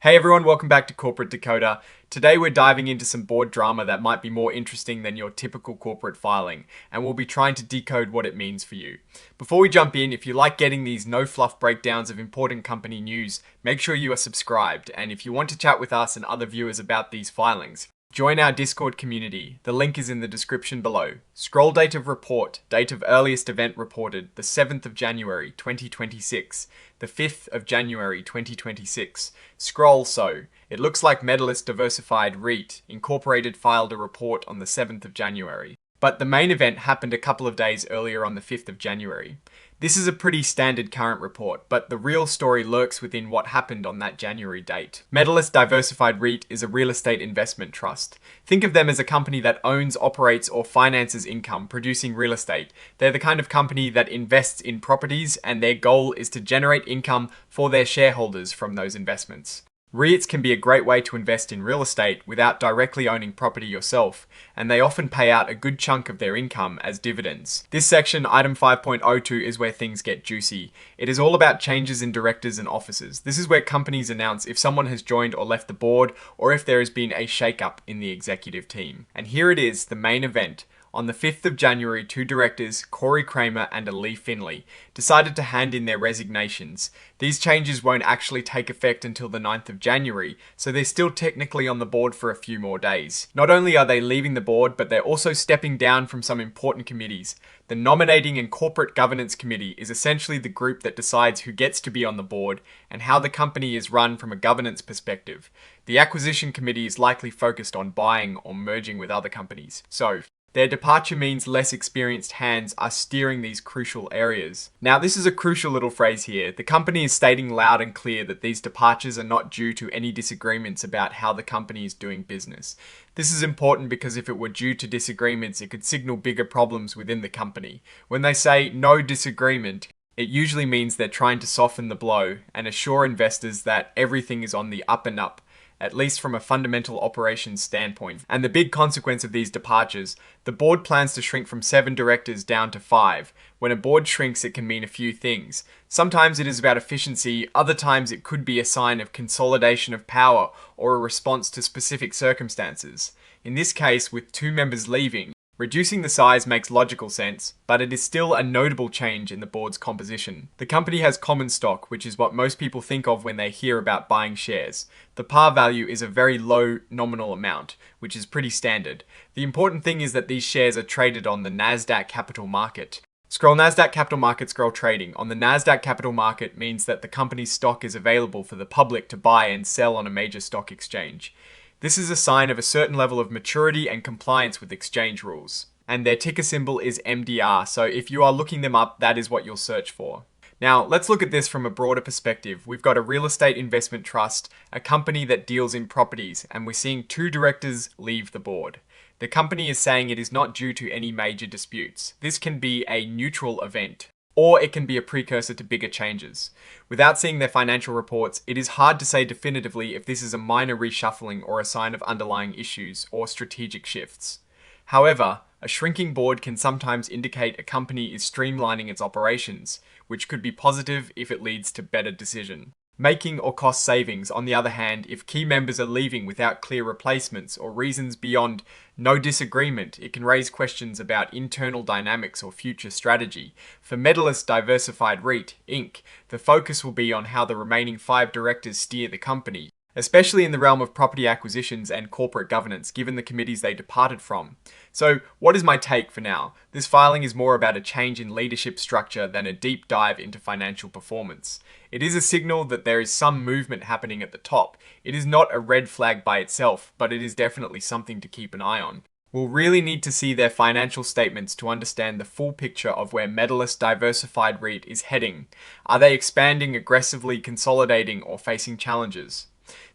Hey everyone, welcome back to Corporate Decoder. Today we're diving into some board drama that might be more interesting than your typical corporate filing, and we'll be trying to decode what it means for you. Before we jump in, if you like getting these no-fluff breakdowns of important company news, make sure you are subscribed, and if you want to chat with us and other viewers about these filings, join our Discord community. The link is in the description below. Scroll date of report, date of earliest event reported, the 7th of January 2026, the 5th of January 2026. Scroll so. It looks like Medalist Diversified REIT Incorporated filed a report on the 7th of January. But the main event happened a couple of days earlier on the 5th of January. This is a pretty standard current report, but the real story lurks within what happened on that January date. Medalist Diversified REIT is a real estate investment trust. Think of them as a company that owns, operates, or finances income producing real estate. They're the kind of company that invests in properties, and their goal is to generate income for their shareholders from those investments. REITs can be a great way to invest in real estate without directly owning property yourself, and they often pay out a good chunk of their income as dividends. This section, item 5.02, is where things get juicy. It is all about changes in directors and officers. This is where companies announce if someone has joined or left the board, or if there has been a shake-up in the executive team. And here it is, the main event. On the 5th of January, two directors, Corey Kramer and Lee Finley, decided to hand in their resignations. These changes won't actually take effect until the 9th of January, so they're still technically on the board for a few more days. Not only are they leaving the board, but they're also stepping down from some important committees. The Nominating and Corporate Governance Committee is essentially the group that decides who gets to be on the board and how the company is run from a governance perspective. The Acquisition Committee is likely focused on buying or merging with other companies. So, their departure means less experienced hands are steering these crucial areas. Now, this is a crucial little phrase here. The company is stating loud and clear that these departures are not due to any disagreements about how the company is doing business. This is important because if it were due to disagreements, it could signal bigger problems within the company. When they say no disagreement, it usually means they're trying to soften the blow and assure investors that everything is on the up and up, at least from a fundamental operations standpoint. And the big consequence of these departures, the board plans to shrink from 7 directors down to 5. When a board shrinks, it can mean a few things. Sometimes it is about efficiency, other times it could be a sign of consolidation of power or a response to specific circumstances. In this case, with 2 members leaving, reducing the size makes logical sense, but it is still a notable change in the board's composition. The company has common stock, which is what most people think of when they hear about buying shares. The par value is a very low nominal amount, which is pretty standard. The important thing is that these shares are traded on the Nasdaq Capital Market. Scroll Nasdaq Capital Market, scroll trading. On the Nasdaq Capital Market means that the company's stock is available for the public to buy and sell on a major stock exchange. This is a sign of a certain level of maturity and compliance with exchange rules. And their ticker symbol is MDR, so if you are looking them up, that is what you'll search for. Now, let's look at this from a broader perspective. We've got a real estate investment trust, a company that deals in properties, and we're seeing 2 directors leave the board. The company is saying it is not due to any major disputes. This can be a neutral event, or it can be a precursor to bigger changes. Without seeing their financial reports, it is hard to say definitively if this is a minor reshuffling or a sign of underlying issues or strategic shifts. However, a shrinking board can sometimes indicate a company is streamlining its operations, which could be positive if it leads to better decision making or cost savings. On the other hand, if key members are leaving without clear replacements or reasons beyond no disagreement, it can raise questions about internal dynamics or future strategy. For Medalist Diversified REIT, Inc., the focus will be on how the remaining 5 directors steer the company, especially in the realm of property acquisitions and corporate governance, given the committees they departed from. So, what is my take for now? This filing is more about a change in leadership structure than a deep dive into financial performance. It is a signal that there is some movement happening at the top. It is not a red flag by itself, but it is definitely something to keep an eye on. We'll really need to see their financial statements to understand the full picture of where Medalist Diversified REIT is heading. Are they expanding, aggressively consolidating, or facing challenges?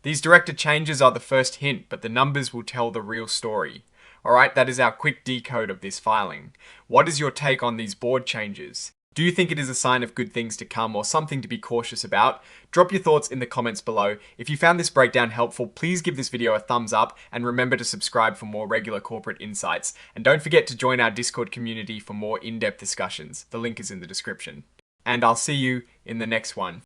These director changes are the first hint, but the numbers will tell the real story. Alright, that is our quick decode of this filing. What is your take on these board changes? Do you think it is a sign of good things to come or something to be cautious about? Drop your thoughts in the comments below. If you found this breakdown helpful, please give this video a thumbs up and remember to subscribe for more regular corporate insights. And don't forget to join our Discord community for more in-depth discussions. The link is in the description. And I'll see you in the next one.